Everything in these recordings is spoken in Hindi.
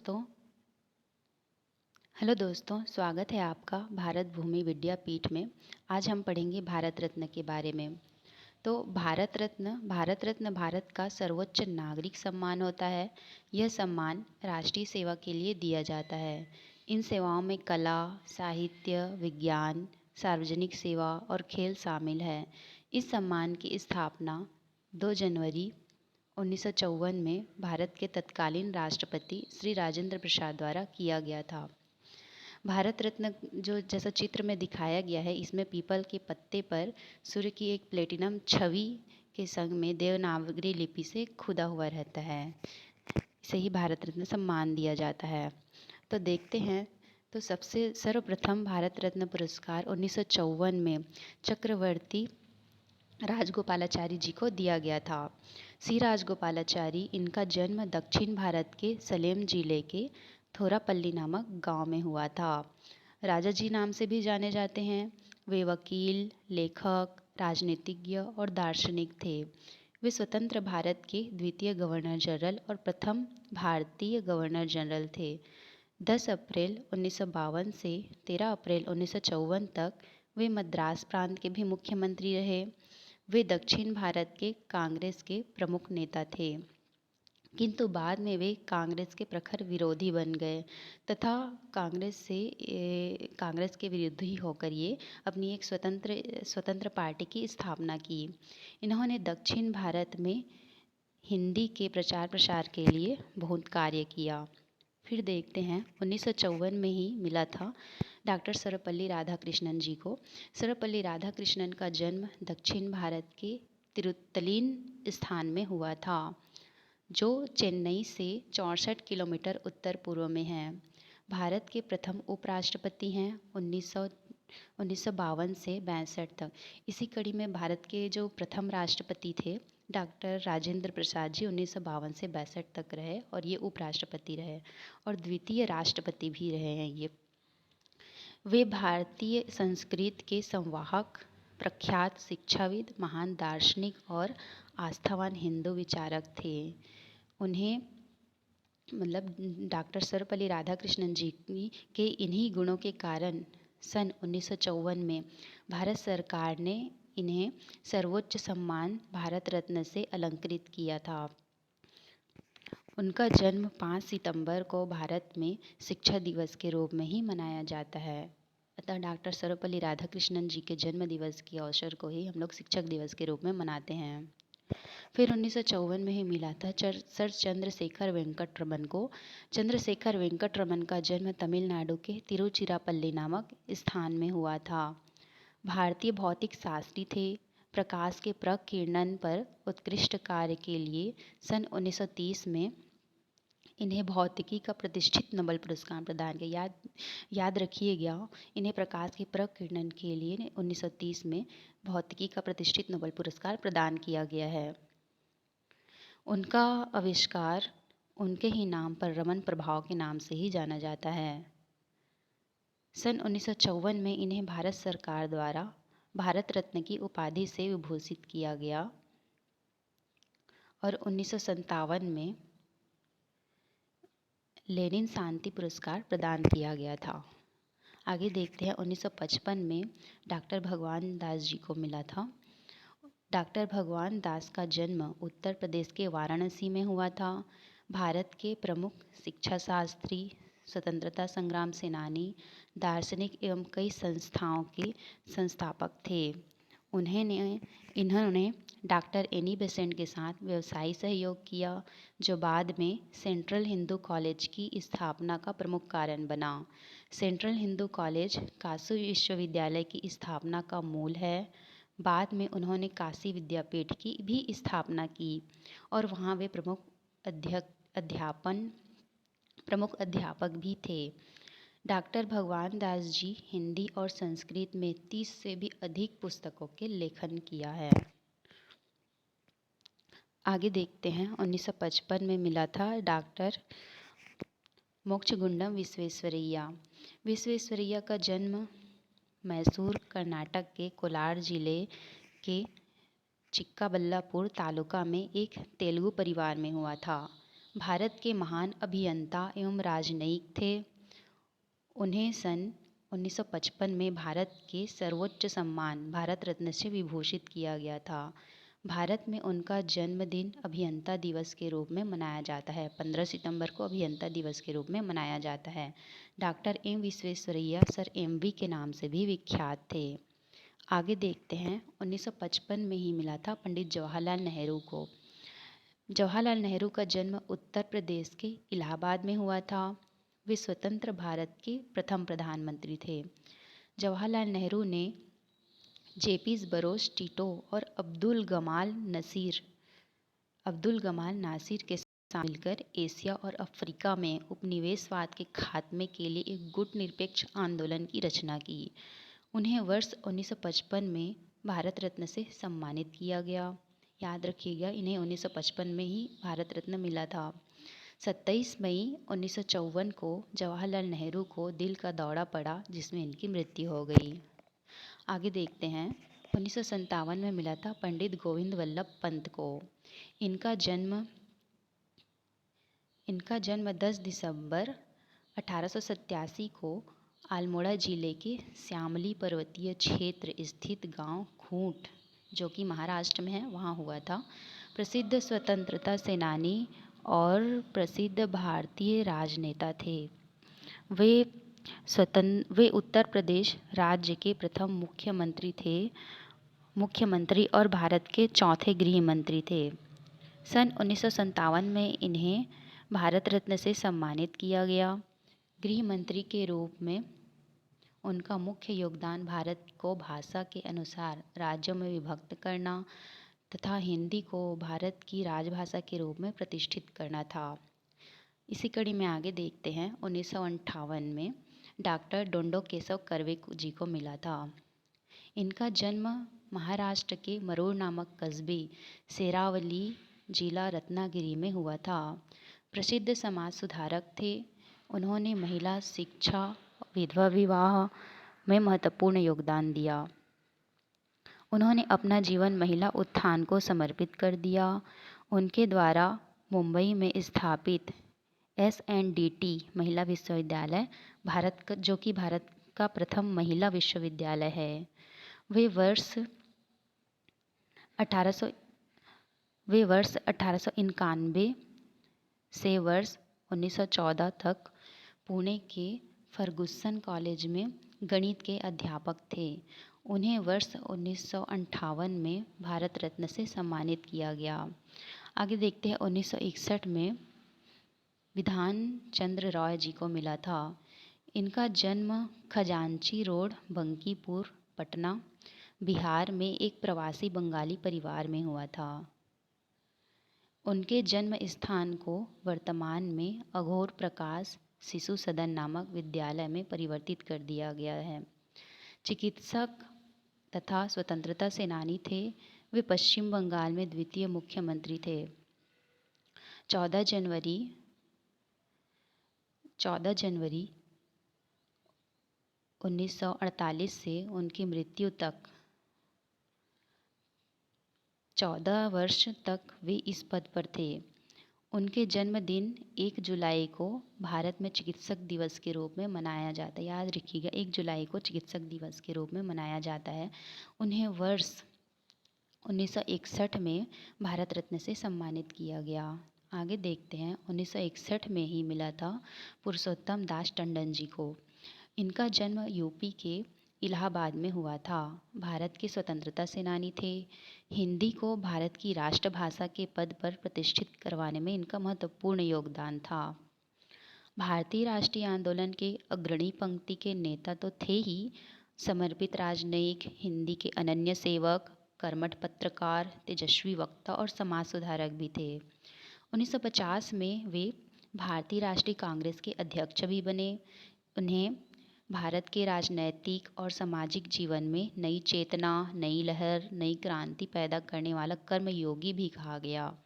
दोस्तों हेलो दोस्तों, स्वागत है आपका भारत भूमि विद्यापीठ में। आज हम पढ़ेंगे भारत रत्न के बारे में। तो भारत रत्न भारत का सर्वोच्च नागरिक सम्मान होता है। यह सम्मान राष्ट्रीय सेवा के लिए दिया जाता है। इन सेवाओं में कला, साहित्य, विज्ञान, सार्वजनिक सेवा और खेल शामिल है। इस सम्मान की स्थापना 2 जनवरी 1954 में भारत के तत्कालीन राष्ट्रपति श्री राजेंद्र प्रसाद द्वारा किया गया था। भारत रत्न जो जैसा चित्र में दिखाया गया है, इसमें पीपल के पत्ते पर सूर्य की एक प्लेटिनम छवि के संग में देवनागरी लिपि से खुदा हुआ रहता है। इसे ही भारत रत्न सम्मान दिया जाता है। तो देखते हैं। तो सबसे सर्वप्रथम भारत रत्न पुरस्कार 1954 में चक्रवर्ती राजगोपालाचारी जी को दिया गया था। श्री राजगोपालाचारी, इनका जन्म दक्षिण भारत के सलेम जिले के थोरापल्ली नामक गांव में हुआ था। राजा जी नाम से भी जाने जाते हैं। वे वकील, लेखक, राजनीतिज्ञ और दार्शनिक थे। वे स्वतंत्र भारत के द्वितीय गवर्नर जनरल और प्रथम भारतीय गवर्नर जनरल थे। 10 अप्रैल 1952 से 13 अप्रैल 1954 तक वे मद्रास प्रांत के भी मुख्यमंत्री रहे। वे दक्षिण भारत के कांग्रेस के प्रमुख नेता थे, किंतु बाद में वे कांग्रेस के प्रखर विरोधी बन गए तथा कांग्रेस के विरोधी होकर ये अपनी एक स्वतंत्र पार्टी की स्थापना की। इन्होंने दक्षिण भारत में हिंदी के प्रचार प्रसार के लिए बहुत कार्य किया। फिर देखते हैं, 1954 में ही मिला था डॉक्टर सर्वपल्ली राधाकृष्णन जी को। सर्वपल्ली राधाकृष्णन का जन्म दक्षिण भारत के तिरुत्तलीन स्थान में हुआ था, जो चेन्नई से 64 किलोमीटर उत्तर पूर्व में है। भारत के प्रथम उपराष्ट्रपति हैं 1952 से 62 तक। इसी कड़ी में भारत के जो प्रथम राष्ट्रपति थे डॉक्टर राजेंद्र प्रसाद जी 1952 से 62 तक रहे और ये उपराष्ट्रपति रहे और द्वितीय राष्ट्रपति भी रहे हैं ये। वे भारतीय संस्कृत के संवाहक, प्रख्यात शिक्षाविद, महान दार्शनिक और आस्थावान हिंदू विचारक थे। उन्हें डॉक्टर सर्वपल्ली राधाकृष्णन जी के इन्हीं गुणों के कारण सन 1954 में भारत सरकार ने इन्हें सर्वोच्च सम्मान भारत रत्न से अलंकृत किया था। उनका जन्म 5 सितंबर को भारत में शिक्षा दिवस के रूप में ही मनाया जाता है। अतः डॉक्टर सर्वपल्ली राधाकृष्णन जी के जन्म दिवस के अवसर को ही हम लोग शिक्षक दिवस के रूप में मनाते हैं। फिर 1954 में ही मिला था सर चंद्रशेखर वेंकट रमन को। चंद्रशेखर वेंकट रमन का जन्म तमिलनाडु के तिरुचिरापल्ली नामक स्थान में हुआ था। भारतीय भौतिक शास्त्री थे। प्रकाश के प्रकीर्णन पर उत्कृष्ट कार्य के लिए सन 1930 में इन्हें भौतिकी का प्रतिष्ठित नोबेल पुरस्कार प्रदान किया। याद रखिएगा, इन्हें प्रकाश के प्रकीर्णन के लिए 1930 में भौतिकी का प्रतिष्ठित नोबेल पुरस्कार प्रदान किया गया है। उनका आविष्कार उनके ही नाम पर रमन प्रभाव के नाम से ही जाना जाता है। सन 1954 में इन्हें भारत सरकार द्वारा भारत रत्न की उपाधि से विभूषित किया गया और 1957 में लेनिन शांति पुरस्कार प्रदान किया गया था। आगे देखते हैं, 1955 में डॉक्टर भगवान दास जी को मिला था। डॉक्टर भगवान दास का जन्म उत्तर प्रदेश के वाराणसी में हुआ था। भारत के प्रमुख शिक्षा शास्त्री, स्वतंत्रता संग्राम सेनानी, दार्शनिक एवं कई संस्थाओं के संस्थापक थे। इन्होंने डॉक्टर एनी बेसेंट के साथ व्यवसायी सहयोग किया, जो बाद में सेंट्रल हिंदू कॉलेज की स्थापना का प्रमुख कारण बना। सेंट्रल हिंदू कॉलेज काशी विश्वविद्यालय की स्थापना का मूल है। बाद में उन्होंने काशी विद्यापीठ की भी स्थापना की और वहाँ वे प्रमुख अध्यापक भी थे। डॉक्टर भगवान दास जी हिंदी और संस्कृत में 30 से भी अधिक पुस्तकों के लेखन किया है। आगे देखते हैं, 1955 में मिला था डॉक्टर मोक्षगुंडम विश्वेश्वरैया। विश्वेश्वरैया का जन्म मैसूर, कर्नाटक के कोलार जिले के चिक्काबल्लापुर तालुका में एक तेलुगु परिवार में हुआ था। भारत के महान अभियंता एवं राजनयिक थे। उन्हें सन 1955 में भारत के सर्वोच्च सम्मान भारत रत्न से विभूषित किया गया था। भारत में उनका जन्मदिन अभियंता दिवस के रूप में मनाया जाता है। 15 सितंबर को अभियंता दिवस के रूप में मनाया जाता है। Doctor M Visvesvaraya sir MV के नाम से भी विख्यात थे। आगे देखते हैं, 1955 में ही मिला था पंडित जवाहरलाल नेहरू को। जवाहरलाल नेहरू का जन्म उत्तर प्रदेश के इलाहाबाद में हुआ था। वे स्वतंत्र भारत के प्रथम प्रधानमंत्री थे। जवाहरलाल नेहरू ने जेपीस बरोस टिटो और अब्दुल गमाल नासिर के साथ मिलकर एशिया और अफ्रीका में उपनिवेशवाद के खात्मे के लिए एक गुटनिरपेक्ष आंदोलन की रचना की। उन्हें वर्ष 1955 में भारत रत्न से सम्मानित किया गया। याद रखिएगा, इन्हें 1955 में ही भारत रत्न मिला था। 27 मई 1954 को जवाहरलाल नेहरू को दिल का दौरा पड़ा, जिसमें इनकी मृत्यु हो गई। आगे देखते हैं, 1957 में मिला था पंडित गोविंद वल्लभ पंत को। इनका जन्म 10 दिसंबर 1887 को अल्मोड़ा जिले के श्यामली पर्वतीय क्षेत्र स्थित गांव खूंट, जो कि महाराष्ट्र में है, वहां हुआ था। प्रसिद्ध स्वतंत्रता सेनानी और प्रसिद्ध भारतीय राजनेता थे। वे उत्तर प्रदेश राज्य के प्रथम मुख्यमंत्री और भारत के चौथे गृह मंत्री थे। सन 1957 में इन्हें भारत रत्न से सम्मानित किया गया। गृह मंत्री के रूप में उनका मुख्य योगदान भारत को भाषा के अनुसार राज्यों में विभक्त करना तथा हिंदी को भारत की राजभाषा के रूप में प्रतिष्ठित करना था। इसी कड़ी में आगे देखते हैं, 1958 में डॉक्टर डोंडो केशव कर्वे जी को मिला था। इनका जन्म महाराष्ट्र के मरोड़ नामक कस्बे शेरावली, जिला रत्नागिरी में हुआ था। प्रसिद्ध समाज सुधारक थे। उन्होंने महिला शिक्षा, विधवा विवाह में महत्वपूर्ण योगदान दिया। उन्होंने अपना जीवन महिला उत्थान को समर्पित कर दिया। उनके द्वारा मुंबई में स्थापित SNDT महिला विश्वविद्यालय जो कि भारत का प्रथम महिला विश्वविद्यालय है। वे वर्ष 1891 से वर्ष 1914 तक पुणे के फर्गुसन कॉलेज में गणित के अध्यापक थे। उन्हें वर्ष 1958 में भारत रत्न से सम्मानित किया गया। आगे देखते हैं, 1961 में विधान चंद्र रॉय जी को मिला था। इनका जन्म खजांची रोड, बंकीपुर, पटना, बिहार में एक प्रवासी बंगाली परिवार में हुआ था। उनके जन्म स्थान को वर्तमान में अघोर प्रकाश शिशु सदन नामक विद्यालय में परिवर्तित कर दिया गया है। चिकित्सक तथा स्वतंत्रता सेनानी थे। वे पश्चिम बंगाल में द्वितीय मुख्यमंत्री थे। 14 जनवरी 1948 से उनकी मृत्यु तक 14 वर्ष तक वे इस पद पर थे। उनके जन्मदिन 1 जुलाई को भारत में चिकित्सक दिवस के रूप में मनाया जाता है। याद रखिएगा, 1 जुलाई को चिकित्सक दिवस के रूप में मनाया जाता है। उन्हें वर्ष 1961 में भारत रत्न से सम्मानित किया गया। आगे देखते हैं, 1961 में ही मिला था पुरुषोत्तम दास टंडन जी को। इनका जन्म यूपी के इलाहाबाद में हुआ था। भारत के स्वतंत्रता सेनानी थे। हिंदी को भारत की राष्ट्रभाषा के पद पर प्रतिष्ठित करवाने में इनका महत्वपूर्ण योगदान था। भारतीय राष्ट्रीय आंदोलन के अग्रणी पंक्ति के नेता तो थे ही, समर्पित राजनयिक, हिंदी के अनन्य सेवक, कर्मठ पत्रकार, तेजस्वी वक्ता और समाज सुधारक भी थे। 1950 में वे भारतीय राष्ट्रीय कांग्रेस के अध्यक्ष भी बने। उन्हें भारत के राजनैतिक और सामाजिक जीवन में नई चेतना, नई लहर, नई क्रांति पैदा करने वाला कर्मयोगी भी कहा गया।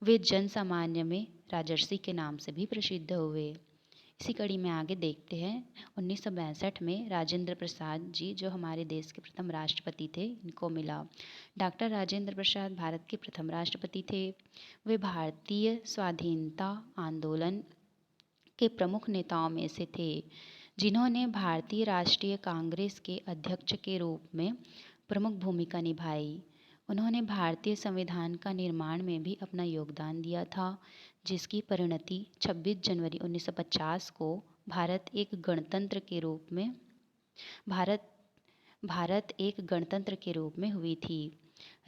वे जन सामान्य में राजर्षि के नाम से भी प्रसिद्ध हुए। इसी कड़ी में आगे देखते हैं 1962 में राजेंद्र प्रसाद जी जो हमारे देश के प्रथम राष्ट्रपति थे इनको मिला। डॉक्टर राजेंद्र प्रसाद भारत के प्रथम राष्ट्रपति थे। वे भारतीय स्वाधीनता आंदोलन के प्रमुख नेताओं में से थे जिन्होंने भारतीय राष्ट्रीय कांग्रेस के अध्यक्ष के रूप में प्रमुख भूमिका निभाई। उन्होंने भारतीय संविधान का निर्माण में भी अपना योगदान दिया था, जिसकी परिणति 26 जनवरी 1950 को भारत एक गणतंत्र के रूप में भारत भारत एक गणतंत्र के रूप में हुई थी।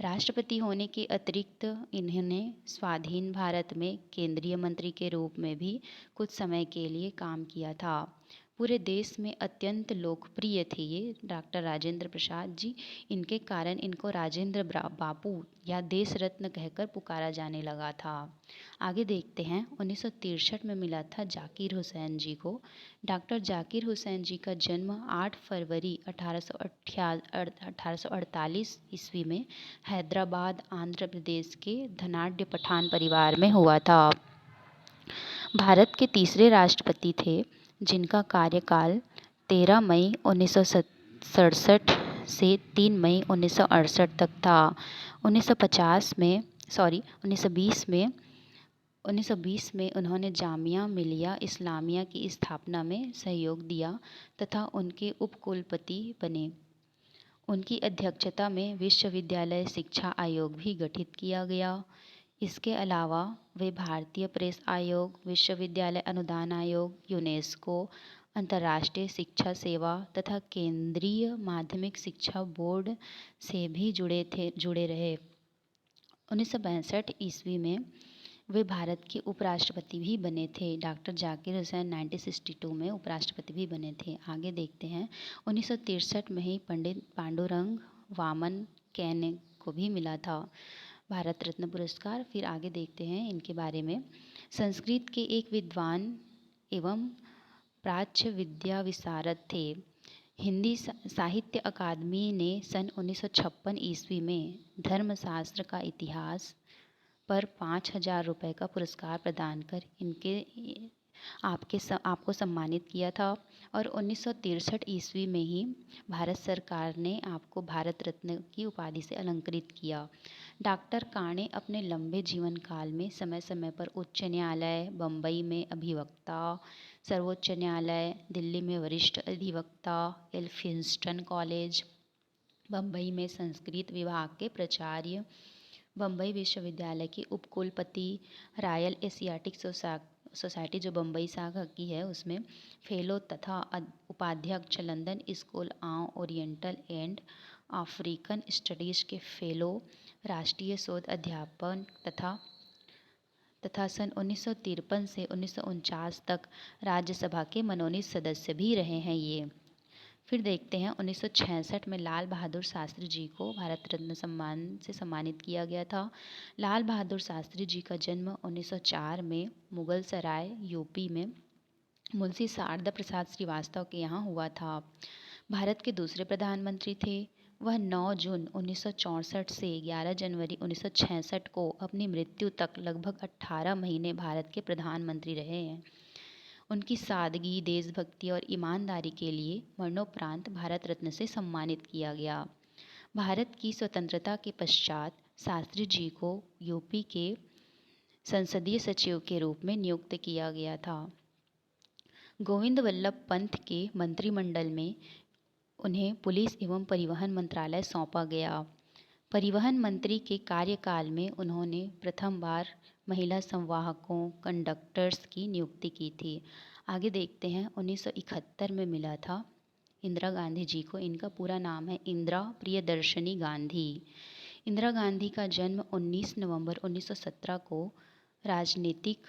राष्ट्रपति होने के अतिरिक्त इन्होंने स्वाधीन भारत में केंद्रीय मंत्री के रूप में भी कुछ समय के लिए काम किया था। पूरे देश में अत्यंत लोकप्रिय थे ये डॉक्टर राजेंद्र प्रसाद जी। इनके कारण इनको राजेंद्र बापू या देश रत्न कहकर पुकारा जाने लगा था। आगे देखते हैं 1963 में मिला था जाकिर हुसैन जी को। डॉक्टर जाकिर हुसैन जी का जन्म 8 फरवरी 1848 ईस्वी में हैदराबाद आंध्र प्रदेश के धनाढ्य पठान परिवार में हुआ था। भारत के तीसरे राष्ट्रपति थे जिनका कार्यकाल 13 मई 1967 से 3 मई 1968 तक था। 1920 में उन्होंने जामिया मिलिया इस्लामिया की स्थापना में सहयोग दिया तथा उनके उपकुलपति बने। उनकी अध्यक्षता में विश्वविद्यालय शिक्षा आयोग भी गठित किया गया। इसके अलावा वे भारतीय प्रेस आयोग, विश्वविद्यालय अनुदान आयोग, यूनेस्को, अंतर्राष्ट्रीय शिक्षा सेवा तथा केंद्रीय माध्यमिक शिक्षा बोर्ड से भी जुड़े रहे। 1962 ईस्वी में वे भारत के उपराष्ट्रपति भी बने थे। डॉक्टर जाकिर हुसैन 1962 में उपराष्ट्रपति भी बने थे। आगे देखते हैं 1963 में ही पंडित पांडुरंग वामन कैन को भी मिला था भारत रत्न पुरस्कार। फिर आगे देखते हैं इनके बारे में। संस्कृत के एक विद्वान एवं प्राच्य विद्या विशारद थे। हिंदी साहित्य अकादमी ने सन 1956 ईस्वी में धर्मशास्त्र का इतिहास पर 5,000 रुपये का पुरस्कार प्रदान कर आपको सम्मानित किया था। और 1963 ईस्वी में ही भारत सरकार ने आपको भारत रत्न की उपाधि से अलंकृत किया। डॉक्टर काणे अपने लंबे जीवन काल में समय समय पर उच्च न्यायालय, बम्बई में अधिवक्ता, सर्वोच्च न्यायालय, दिल्ली में वरिष्ठ अधिवक्ता, एल्फिंस्टन कॉलेज, बम्बई में संस्कृत विभाग के प्राचार्य, बम्बई विश्वविद्यालय के उपकुलपति, रॉयल एशियाटिक सोसाइटी जो बम्बई शाखा की है उसमें फेलो तथा उपाध्यक्ष, London school of oriental and African studies के फेलो, राष्ट्रीय शोध अध्यापन तथा सन 1953 से 1949 तक राज्यसभा के मनोनीत सदस्य भी रहे हैं ये। फिर देखते हैं 1966 में लाल बहादुर शास्त्री जी को भारत रत्न सम्मान से सम्मानित किया गया था। लाल बहादुर शास्त्री जी का जन्म 1904 में मुगल सराय यूपी में मुंशी शारदा प्रसाद श्रीवास्तव के यहाँ हुआ था। भारत के दूसरे प्रधानमंत्री थे। वह 9 जून 1964 से 11 जनवरी 1966 को अपनी मृत्यु तक लगभग 18 महीने भारत के प्रधानमंत्री रहे हैं। उनकी सादगी, देशभक्ति और ईमानदारी के लिए मरणोपरांत भारत रत्न से सम्मानित किया गया। भारत की स्वतंत्रता के पश्चात शास्त्री जी को यूपी के संसदीय सचिव के रूप में नियुक्त किया गया था। गोविंद वल्लभ पंत के मंत्रिमंडल में उन्हें पुलिस एवं परिवहन मंत्रालय सौंपा गया। परिवहन मंत्री के कार्यकाल में उन्होंने प्रथम बार महिला संवाहकों, कंडक्टर्स की नियुक्ति की थी। आगे देखते हैं 1971 में मिला था इंदिरा गांधी जी को। इनका पूरा नाम है इंदिरा प्रियदर्शनी गांधी। इंदिरा गांधी का जन्म 19 नवंबर 1917 को राजनीतिक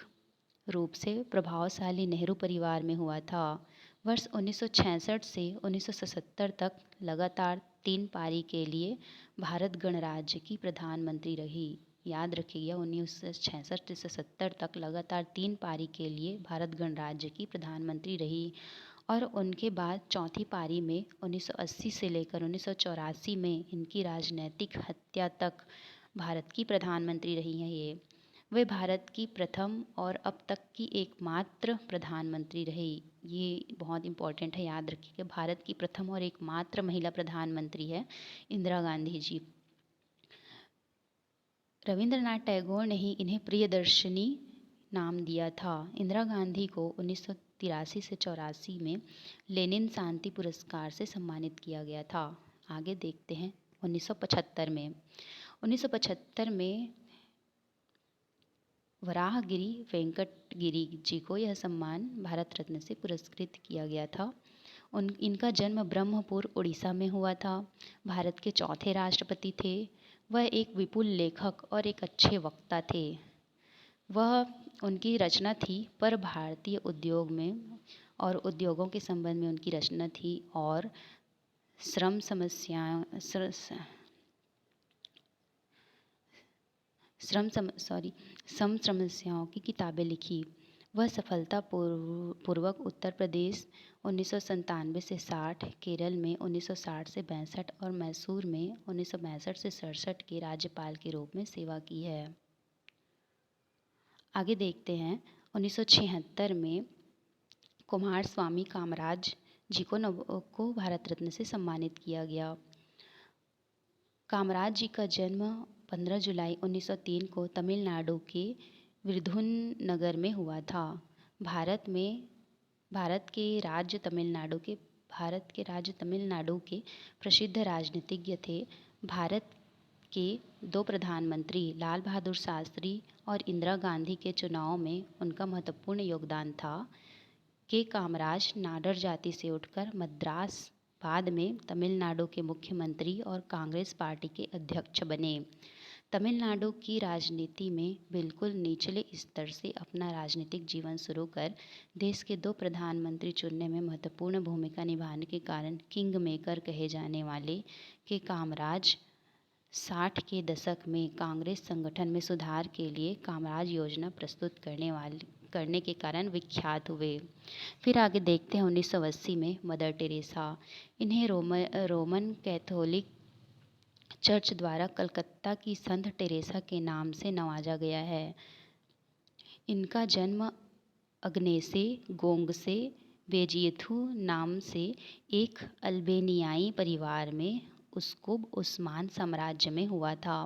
रूप से प्रभावशाली नेहरू परिवार में हुआ था। वर्ष 1966 से 1977 तक लगातार 3 पारी के लिए भारत गणराज्य की प्रधानमंत्री रही। याद रखिएगा 1966 से 70 तक लगातार 3 पारी के लिए भारत गणराज्य की प्रधानमंत्री रही। और उनके बाद चौथी पारी में 1980 से लेकर 1984 में इनकी राजनैतिक हत्या तक भारत की प्रधानमंत्री रही हैं ये। वे भारत की प्रथम और अब तक की एकमात्र प्रधानमंत्री रही। ये बहुत इम्पोर्टेंट है, याद रखिएगा। भारत की प्रथम और एकमात्र महिला प्रधानमंत्री है इंदिरा गांधी जी। रविंद्रनाथ टैगोर ने ही इन्हें प्रियदर्शिनी नाम दिया था। इंदिरा गांधी को 1983 से 84 में लेनिन शांति पुरस्कार से सम्मानित किया गया था। आगे देखते हैं 1975 में। 1975 में वराहगिरी वेंकट गिरी जी को यह सम्मान भारत रत्न से पुरस्कृत किया गया था। इनका जन्म ब्रह्मपुर उड़ीसा में हुआ था। भारत के चौथे राष्ट्रपति थे। वह एक विपुल लेखक और एक अच्छे वक्ता थे। वह उनकी रचना थी पर भारतीय उद्योग में और उद्योगों के संबंध में उनकी रचना थी, और श्रम समस्याओं की किताबें लिखी। वह सफलतापूर्वक उत्तर प्रदेश 1997 से 60, केरल में 1960 से 62 और मैसूर में 1962 से 67 के राज्यपाल के रूप में सेवा की है। आगे देखते हैं 1976 में कुमार स्वामी कामराज जी को भारत रत्न से सम्मानित किया गया। कामराज जी का जन्म 15 जुलाई 1903 को तमिलनाडु के विरुधुनगर में हुआ था। भारत के राज्य तमिलनाडु के प्रसिद्ध राजनीतिज्ञ थे। भारत के 2 प्रधानमंत्री लाल बहादुर शास्त्री और इंदिरा गांधी के चुनाव में उनका महत्वपूर्ण योगदान था। के कामराज नाडर जाति से उठकर मद्रास, बाद में तमिलनाडु के मुख्यमंत्री और कांग्रेस पार्टी के अध्यक्ष बने। तमिलनाडु की राजनीति में बिल्कुल निचले स्तर से अपना राजनीतिक जीवन शुरू कर देश के 2 प्रधानमंत्री चुनने में महत्वपूर्ण भूमिका निभाने के कारण किंग मेकर कहे जाने वाले के कामराज 60 के दशक में कांग्रेस संगठन में सुधार के लिए कामराज योजना प्रस्तुत करने के कारण विख्यात हुए। फिर आगे देखते हैं 1980 में मदर टेरेसा। इन्हें रोमन कैथोलिक चर्च द्वारा कलकत्ता की संत टेरेसा के नाम से नवाजा गया है। इनका जन्म अग्नेसे गोंगसे बेजियथु नाम से एक अल्बेनियाई परिवार में उस्कुब उस्मान साम्राज्य में हुआ था।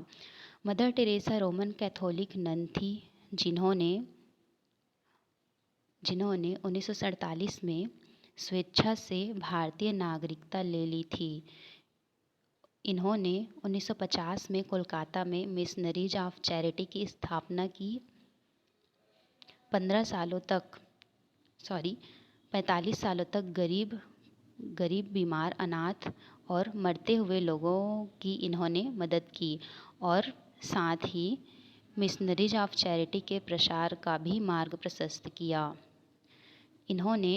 Mother Teresa Roman Catholic nun थी जिन्होंने 1947 में स्वेच्छा से भारतीय नागरिकता ले ली थी। इन्होंने 1950 में कोलकाता में मिशनरीज ऑफ चैरिटी की स्थापना की। 45 सालों तक गरीब बीमार, अनाथ और मरते हुए लोगों की इन्होंने मदद की और साथ ही मिशनरीज ऑफ चैरिटी के प्रसार का भी मार्ग प्रशस्त किया। इन्होंने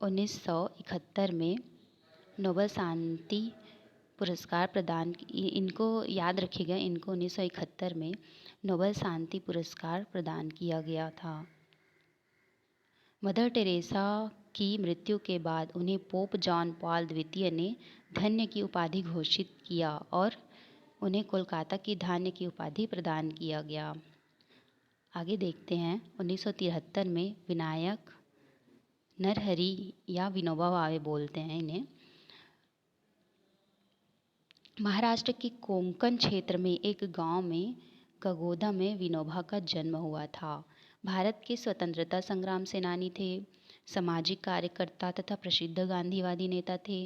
1971 में नोबेल शांति पुरस्कार इनको याद रखिएगा, इनको 1971 में नोबेल शांति पुरस्कार प्रदान किया गया था। मदर टेरेसा की मृत्यु के बाद उन्हें पोप जॉन पॉल द्वितीय ने धन्य की उपाधि घोषित किया और उन्हें कोलकाता की धान्य की उपाधि प्रदान किया गया। आगे देखते हैं 1973 में विनायक नरहरि या विनोबा भावे बोलते हैं इन्हें। महाराष्ट्र के कोंकण क्षेत्र में एक गांव में कगोदा में विनोबा का जन्म हुआ था। भारत के स्वतंत्रता संग्राम सेनानी थे, सामाजिक कार्यकर्ता तथा प्रसिद्ध गांधीवादी नेता थे।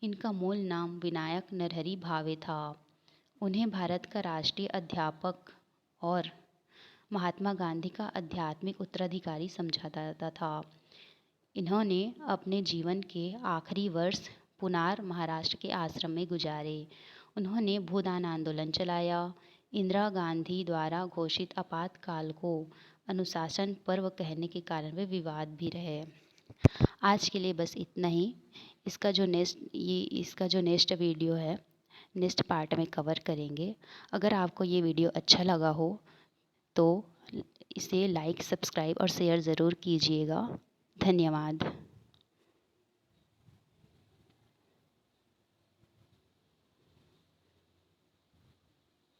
इनका मूल नाम विनायक नरहरि भावे था। उन्हें भारत का राष्ट्रीय अध्यापक और महात्मा गांधी का आध्यात्मिक उत्तराधिकारी समझा जाता था। इन्होंने अपने जीवन के आखिरी वर्ष पुनार, महाराष्ट्र के आश्रम में गुजारे। उन्होंने भूदान आंदोलन चलाया। इंदिरा गांधी द्वारा घोषित आपातकाल को अनुशासन पर्व कहने के कारण वे विवाद भी रहे। आज के लिए बस इतना ही। इसका जो नेक्स्ट वीडियो है, नेक्स्ट पार्ट में कवर करेंगे। अगर आपको ये वीडियो अच्छा लगा हो तो इसे लाइक, सब्सक्राइब और शेयर ज़रूर कीजिएगा। धन्यवाद।